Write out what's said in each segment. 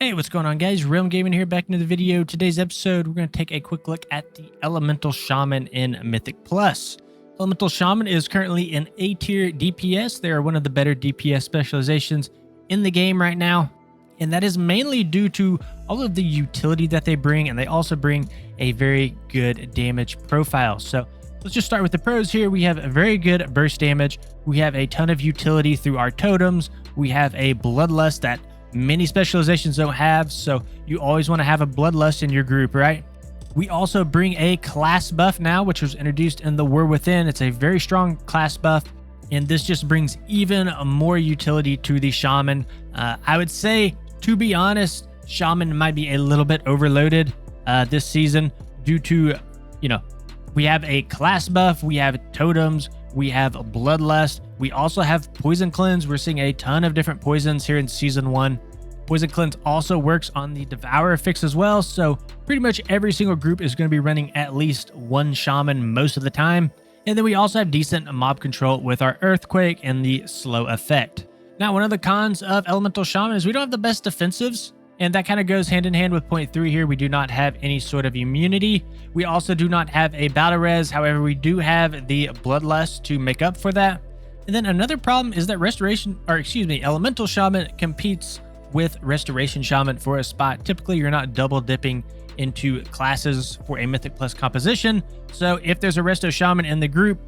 Hey, what's going on, guys? Realm Gaming here, back into the video. Today's episode, we're going to take a quick look at the Elemental Shaman in Mythic Plus. Elemental Shaman is currently an A tier DPS. They are one of the better DPS specializations in the game right now, and that is mainly due to all of the utility that they bring, and they also bring a very good damage profile. So let's just start with the pros here. We have a very good burst damage. We have a ton of utility through our totems. We have a bloodlust that many specializations don't have, so you always want to have a bloodlust in your group, right? We also bring a class buff now, which was introduced in the War Within. It's a very strong class buff, and this just brings even more utility to the Shaman. I would say, to be honest, Shaman might be a little bit overloaded this season due to, we have a class buff, we have totems, we have bloodlust, we also have poison cleanse. We're seeing a ton of different poisons here in season 1. Poison cleanse also works on the devourer fix as well, so pretty much every single group is going to be running at least one shaman most of the time. And then we also have decent mob control with our earthquake and the slow effect. Now, one of the cons of elemental shaman is we don't have the best defensives, and that kind of goes hand in hand with point 3 here. We do not have any sort of immunity. We also do not have a battle res. However, we do have the bloodlust to make up for that. And then another problem is that elemental shaman competes with restoration shaman for a spot. Typically, you're not double dipping into classes for a Mythic Plus composition. So if there's a resto shaman in the group,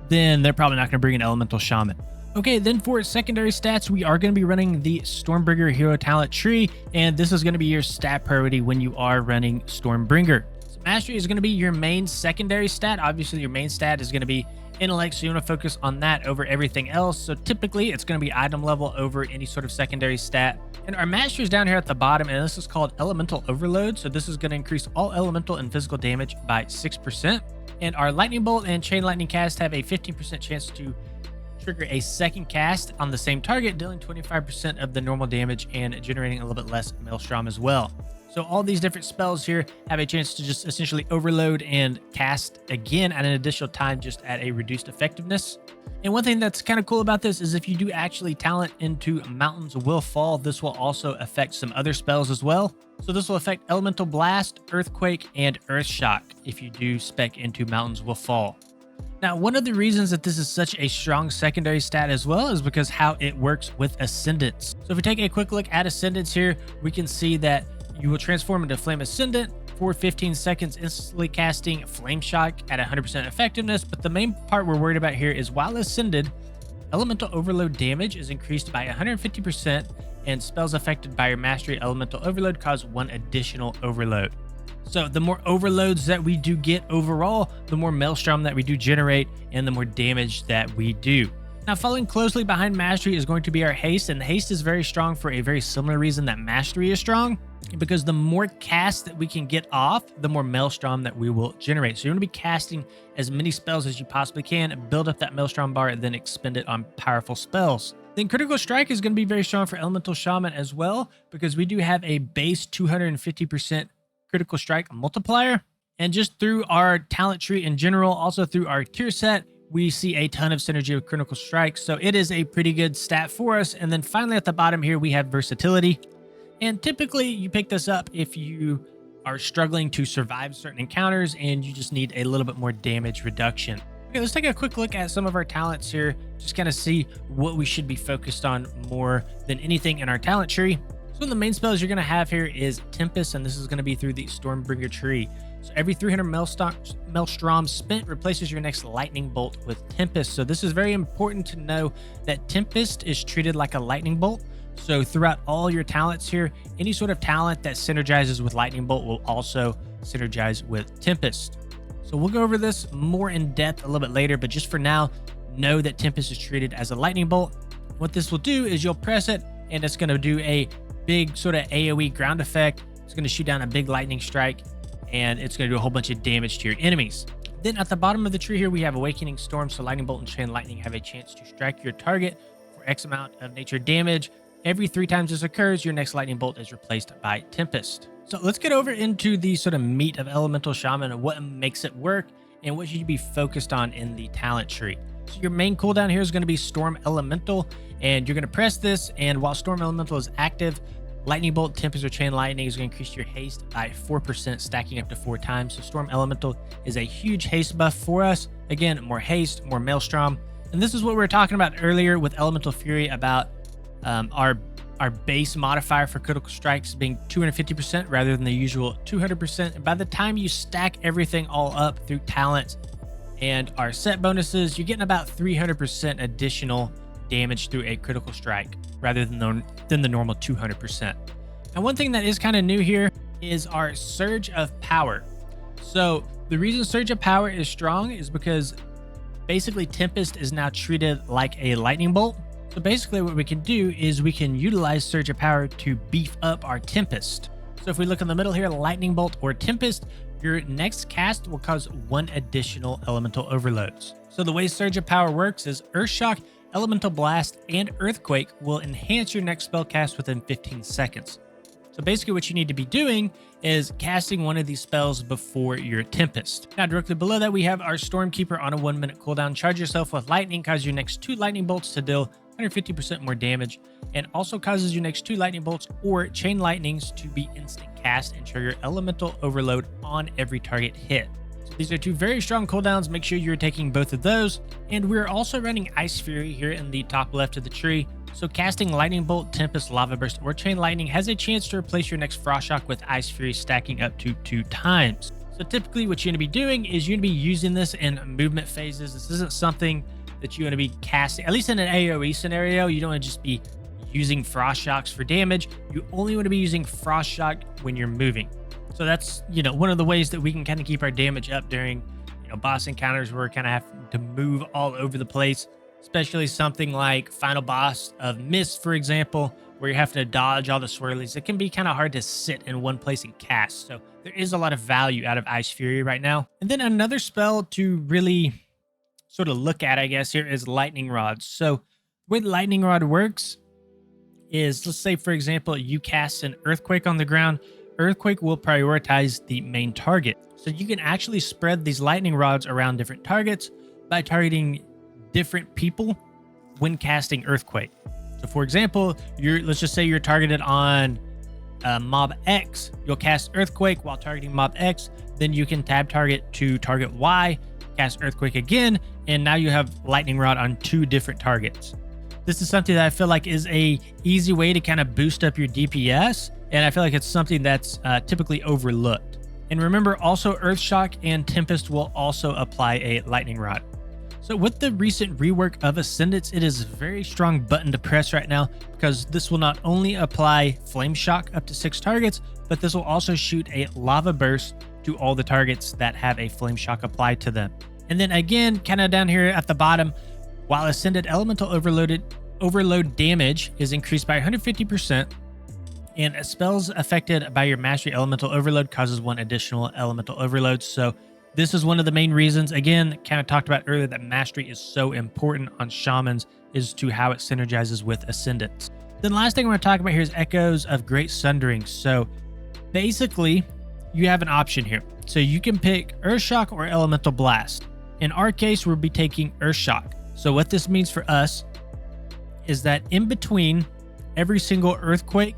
then they're probably not going to bring an elemental shaman. Okay, then for secondary stats, we are going to be running the Stormbringer hero talent tree, and this is going to be your stat priority when you are running Stormbringer. So mastery is going to be your main secondary stat. Obviously, your main stat is going to be intellect, so you want to focus on that over everything else. So typically, it's going to be item level over any sort of secondary stat. And our mastery is down here at the bottom, and this is called Elemental Overload. So this is going to increase all elemental and physical damage by 6%. And our Lightning Bolt and Chain Lightning cast have a 15% chance to trigger a second cast on the same target, dealing 25% of the normal damage and generating a little bit less Maelstrom as well. So all these different spells here have a chance to just essentially overload and cast again at an additional time, just at a reduced effectiveness. And one thing that's kind of cool about this is if you do actually talent into Mountains Will Fall, this will also affect some other spells as well. So this will affect Elemental Blast, Earthquake, and Earth Shock if you do spec into Mountains Will Fall. Now, one of the reasons that this is such a strong secondary stat as well is because how it works with Ascendance. So if we take a quick look at Ascendance here, we can see that you will transform into Flame Ascendant for 15 seconds, instantly casting Flame Shock at 100% effectiveness. But the main part we're worried about here is while Ascended, Elemental Overload damage is increased by 150%, and spells affected by your Mastery Elemental Overload cause 1 additional overload. So the more overloads that we do get overall, the more Maelstrom that we do generate, and the more damage that we do. Now, following closely behind Mastery is going to be our Haste, and Haste is very strong for a very similar reason that Mastery is strong, because the more cast that we can get off, the more Maelstrom that we will generate. So you're going to be casting as many spells as you possibly can, build up that Maelstrom bar, and then expend it on powerful spells. Then Critical Strike is going to be very strong for Elemental Shaman as well, because we do have a base 250% Critical Strike multiplier. And just through our talent tree in general, also through our tier set, we see a ton of synergy with Critical Strike. So it is a pretty good stat for us. And then finally at the bottom here, we have Versatility. And typically you pick this up if you are struggling to survive certain encounters and you just need a little bit more damage reduction. Okay, let's take a quick look at some of our talents here. Just kind of see what we should be focused on more than anything in our talent tree. So one of the main spells you're going to have here is Tempest, and this is going to be through the Stormbringer tree. So every 300 Maelstrom spent replaces your next Lightning Bolt with Tempest. So this is very important to know that Tempest is treated like a Lightning Bolt. So throughout all your talents here, any sort of talent that synergizes with Lightning Bolt will also synergize with Tempest. So we'll go over this more in depth a little bit later, but just for now, know that Tempest is treated as a Lightning Bolt. What this will do is you'll press it, and it's going to do a big sort of AOE ground effect. It's going to shoot down a big lightning strike, and it's going to do a whole bunch of damage to your enemies. Then at the bottom of the tree here, we have Awakening Storm. So Lightning Bolt and Chain Lightning have a chance to strike your target for X amount of nature damage. Every 3 times this occurs, your next Lightning Bolt is replaced by Tempest. So let's get over into the sort of meat of Elemental Shaman and what makes it work and what you should be focused on in the talent tree. So your main cooldown here is going to be Storm Elemental, and you're going to press this, and while Storm Elemental is active, Lightning Bolt, Tempest, or Chain Lightning is going to increase your haste by 4%, stacking up to 4 times. So Storm Elemental is a huge haste buff for us. Again, more haste, more Maelstrom. And this is what we were talking about earlier with Elemental Fury about our base modifier for critical strikes being 250% rather than the usual 200%. And by the time you stack everything all up through talents and our set bonuses, you're getting about 300% additional damage through a critical strike rather than the normal 200%. And one thing that is kind of new here is our Surge of Power. So the reason Surge of Power is strong is because basically Tempest is now treated like a Lightning Bolt. So basically what we can do is we can utilize Surge of Power to beef up our Tempest. So if we look in the middle here, Lightning Bolt or Tempest, your next cast will cause 1 additional elemental overloads. So the way Surge of Power works is Earth Shock, Elemental Blast, and Earthquake will enhance your next spell cast within 15 seconds. So basically what you need to be doing is casting one of these spells before your Tempest. Now directly below that we have our Stormkeeper on a 1-minute cooldown. Charge yourself with lightning, cause your next 2 lightning bolts to deal 150% more damage, and also causes your next 2 lightning bolts or chain lightnings to be instant cast and trigger elemental overload on every target hit. So these are 2 very strong cooldowns. Make sure you're taking both of those. And we're also running Ice Fury here in the top left of the tree. So casting Lightning Bolt, Tempest, Lava Burst, or Chain Lightning has a chance to replace your next Frost Shock with Ice Fury, stacking up to 2 times. So typically what you're going to be doing is you're going to be using this in movement phases. This isn't something that you're going to be casting, at least in an AOE scenario. You don't want to just be using Frost Shocks for damage. You only want to be using Frost Shock when you're moving. So that's, one of the ways that we can kind of keep our damage up during, boss encounters where we're kind of having to move all over the place, especially something like Final Boss of Mist, for example, where you're having to dodge all the swirlies. It can be kind of hard to sit in one place and cast. So there is a lot of value out of Ice Fury right now. And then another spell to really sort of look at, I guess, here is Lightning Rod. So the way the Lightning Rod works is, let's say, for example, you cast an Earthquake on the ground. Earthquake will prioritize the main target. So you can actually spread these lightning rods around different targets by targeting different people when casting Earthquake. So for example, let's just say you're targeted on mob X. You'll cast Earthquake while targeting mob X. Then you can tab target to target Y, cast Earthquake again, and now you have lightning rod on 2 different targets. This is something that I feel like is a easy way to kind of boost up your DPS. And I feel like it's something that's typically overlooked. And remember, also Earth Shock and Tempest will also apply a Lightning Rod. So with the recent rework of Ascendance, it is a very strong button to press right now, because this will not only apply Flame Shock up to 6 targets, but this will also shoot a Lava Burst to all the targets that have a Flame Shock applied to them. And then again, kind of down here at the bottom, while Ascended Elemental Overload damage is increased by 150%, and spells affected by your Mastery Elemental Overload causes 1 additional Elemental Overload. So this is one of the main reasons, again, kind of talked about earlier, that Mastery is so important on Shamans, is to how it synergizes with Ascendance. Then last thing we're going to talk about here is Echoes of Great Sundering. So basically, you have an option here. So you can pick Earth Shock or Elemental Blast. In our case, we'll be taking Earth Shock. So what this means for us is that in between every single Earthquake,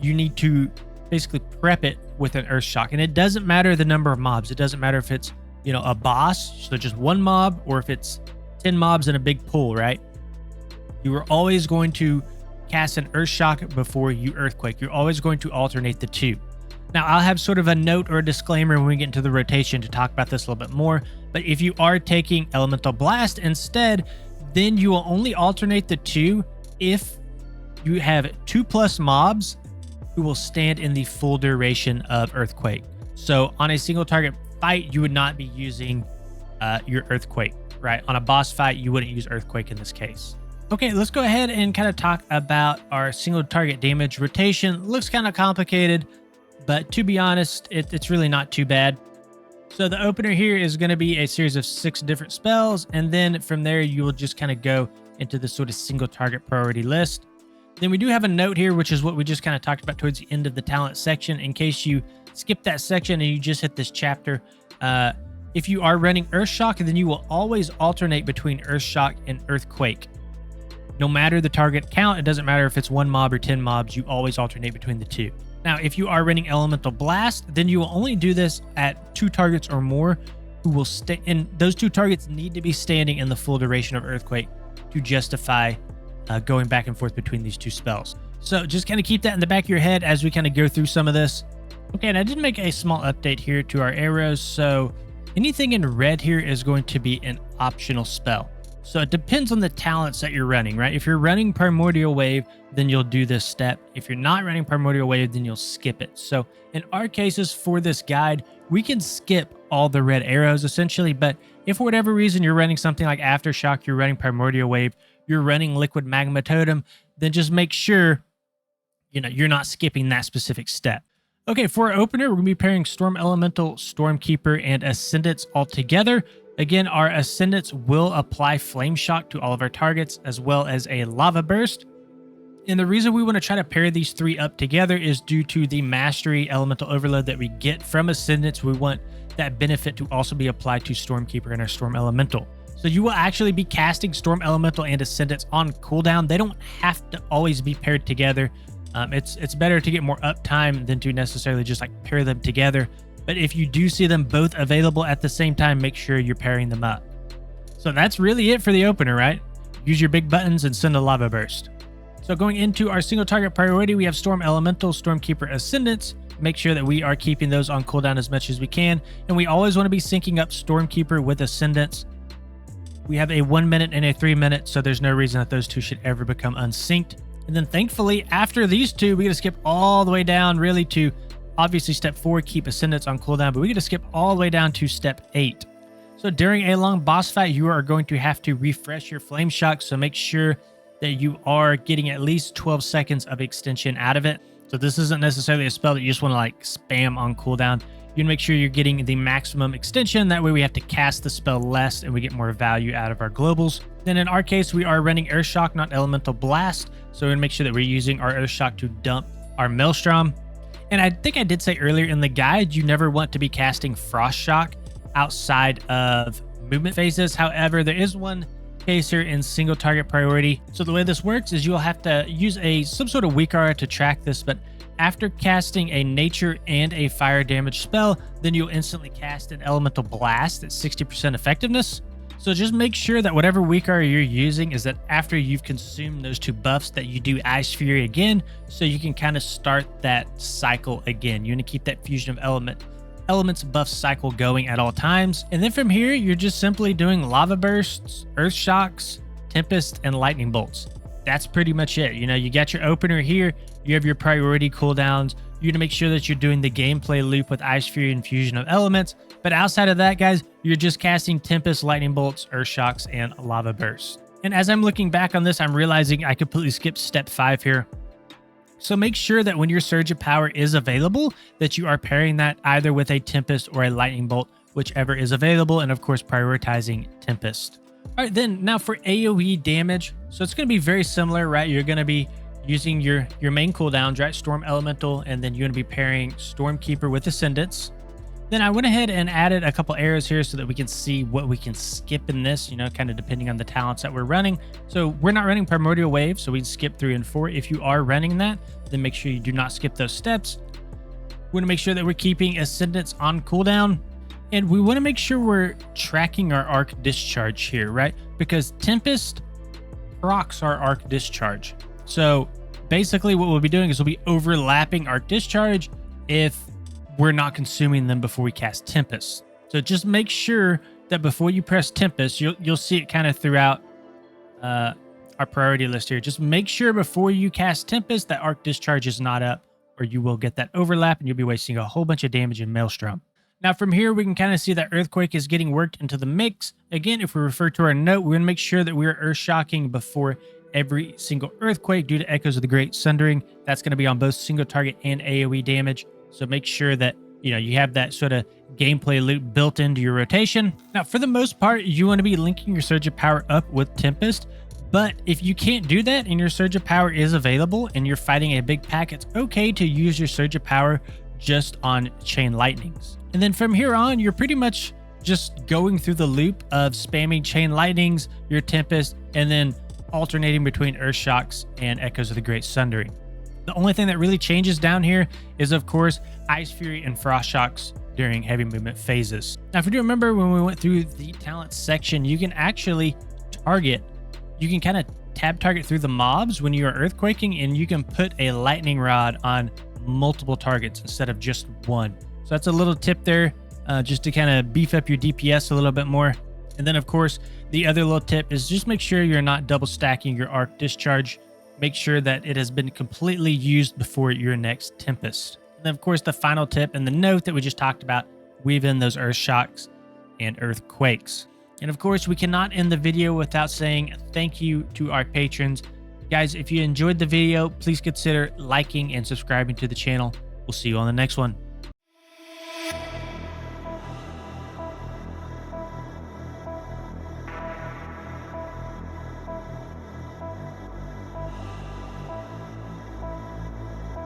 you need to basically prep it with an Earth Shock. And it doesn't matter the number of mobs. It doesn't matter if it's, a boss, so just 1 mob, or if it's 10 mobs in a big pool, right? You are always going to cast an Earth Shock before you Earthquake. You're always going to alternate the 2. Now, I'll have sort of a note or a disclaimer when we get into the rotation to talk about this a little bit more. But if you are taking Elemental Blast instead, then you will only alternate the 2 if you have 2+ mobs who will stand in the full duration of Earthquake. So on a single target fight, you would not be using your Earthquake, right? On a boss fight, you wouldn't use Earthquake in this case. Okay, let's go ahead and kind of talk about our single target damage rotation. Looks kind of complicated, but to be honest, it's really not too bad. So the opener here is going to be a series of 6 different spells, and then from there, you will just kind of go into the sort of single target priority list. Then we do have a note here, which is what we just kind of talked about towards the end of the talent section. In case you skip that section and you just hit this chapter, if you are running Earth Shock, then you will always alternate between Earth Shock and Earthquake. No matter the target count, it doesn't matter if it's 1 mob or 10 mobs, you always alternate between the two. Now, if you are running Elemental Blast, then you will only do this at 2 targets or more who will stay, and those 2 targets need to be standing in the full duration of Earthquake to justify going back and forth between these 2 spells. So just kind of keep that in the back of your head as we kind of go through some of this. Okay, and I did make a small update here to our arrows. So anything in red here is going to be an optional spell. So it depends on the talents that you're running, right? If you're running Primordial Wave, then you'll do this step. If you're not running Primordial Wave, then you'll skip it. So in our cases for this guide, we can skip all the red arrows essentially, but if for whatever reason you're running something like Aftershock, you're running Primordial Wave, you're running Liquid Magma Totem, then just make sure you're not skipping that specific step. Okay, for our opener, we're going to be pairing Storm Elemental, Stormkeeper, and Ascendants all together. Again, our Ascendants will apply Flame Shock to all of our targets, as well as a Lava Burst. And the reason we want to try to pair these 3 up together is due to the Mastery Elemental Overload that we get from Ascendants. We want that benefit to also be applied to Stormkeeper and our Storm Elemental. So you will actually be casting Storm Elemental and Ascendants on cooldown. They don't have to always be paired together. It's better to get more uptime than to necessarily just like pair them together. But if you do see them both available at the same time, make sure you're pairing them up. So that's really it for the opener, right? Use your big buttons and send a Lava Burst. So going into our single target priority, we have Storm Elemental, Stormkeeper, Ascendants. Make sure that we are keeping those on cooldown as much as we can. And we always want to be syncing up Stormkeeper with Ascendants. We have a 1 minute and a 3 minute, so there's no reason that those 2 should ever become unsynced. And then thankfully, after these 2, we got to skip all the way down really to obviously step 4, keep Ascendants on cooldown, but we got to skip all the way down to step 8. So during a long boss fight, you are going to have to refresh your Flame Shock, so make sure that you are getting at least 12 seconds of extension out of it. So this isn't necessarily a spell that you just want to like spam on cooldown. You want to make sure you're getting the maximum extension. That way we have to cast the spell less and we get more value out of our globals. Then in our case, we are running Earth Shock, not Elemental Blast. So we're going to make sure that we're using our Earth Shock to dump our Maelstrom. And I think I did say earlier in the guide, you never want to be casting Frost Shock outside of movement phases. However, there is one case here in single target priority. So the way this works is you'll have to use some sort of weak aura to track this, but after casting a nature and a fire damage spell, then you'll instantly cast an Elemental Blast at 60% effectiveness. So just make sure that whatever weak aura you're using is that after you've consumed those 2 buffs that you do Ice Fury again, so you can kind of start that cycle again. You want to keep that Fusion of Elements buff cycle going at all times. And then from here, you're just simply doing Lava Bursts, Earth Shocks, Tempest, and Lightning Bolts. That's pretty much it. You got your opener here, you have your priority cooldowns. You need to make sure that you're doing the gameplay loop with Ice Fury and Fusion of Elements. But outside of that, guys, you're just casting Tempest, Lightning Bolts, Earth Shocks, and Lava Bursts. And as I'm looking back on this, I'm realizing I completely skipped step 5 here. So make sure that when your Surge of Power is available, that you are pairing that either with a Tempest or a Lightning Bolt, whichever is available, and of course prioritizing Tempest. All right, then now for AOE damage. So it's going to be very similar, right? You're going to be using your main cooldowns, right? Storm Elemental, and then you're going to be pairing Stormkeeper with Ascendants. Then I went ahead and added a couple arrows here so that we can see what we can skip in this, kind of depending on the talents that we're running. So we're not running Primordial Wave, so we can skip 3 and 4. If you are running that, then make sure you do not skip those steps. We want to make sure that we're keeping Ascendants on cooldown. And we want to make sure we're tracking our Arc Discharge here, right? Because Tempest procs our Arc Discharge. So basically what we'll be doing is we'll be overlapping Arc Discharge if we're not consuming them before we cast Tempest. So just make sure that before you press Tempest, you'll see it kind of throughout our priority list here. Just make sure before you cast Tempest that Arc Discharge is not up, or you will get that overlap and you'll be wasting a whole bunch of damage in Maelstrom. Now from here, we can kind of see that Earthquake is getting worked into the mix. Again, if we refer to our note, we're going to make sure that we're Earth Shocking before every single Earthquake due to Echoes of the Great Sundering. That's going to be on both single target and AoE damage. So make sure that you have that sort of gameplay loop built into your rotation. Now, for the most part, you want to be linking your Surge of Power up with Tempest. But if you can't do that and your Surge of Power is available and you're fighting a big pack, it's okay to use your Surge of Power just on Chain Lightnings. And then from here on, you're pretty much just going through the loop of spamming Chain Lightnings, your Tempest, and then alternating between Earth Shocks and Echoes of the Great Sundering. The only thing that really changes down here is, of course, Ice Fury and Frost Shocks during heavy movement phases. Now, if you do remember when we went through the talent section, you can actually target, you can kind of tab target through the mobs when you are earthquaking, and you can put a lightning rod on multiple targets instead of just one. So that's a little tip there, just to kind of beef up your DPS a little bit more. And then, of course, the other little tip is just make sure you're not double stacking your arc discharge. Make sure that it has been completely used before your next Tempest. And then, of course, the final tip and the note that we just talked about, weave in those Earth Shocks and Earthquakes. And of course, we cannot end the video without saying thank you to our patrons. Guys, if you enjoyed the video, please consider liking and subscribing to the channel. We'll see you on the next one.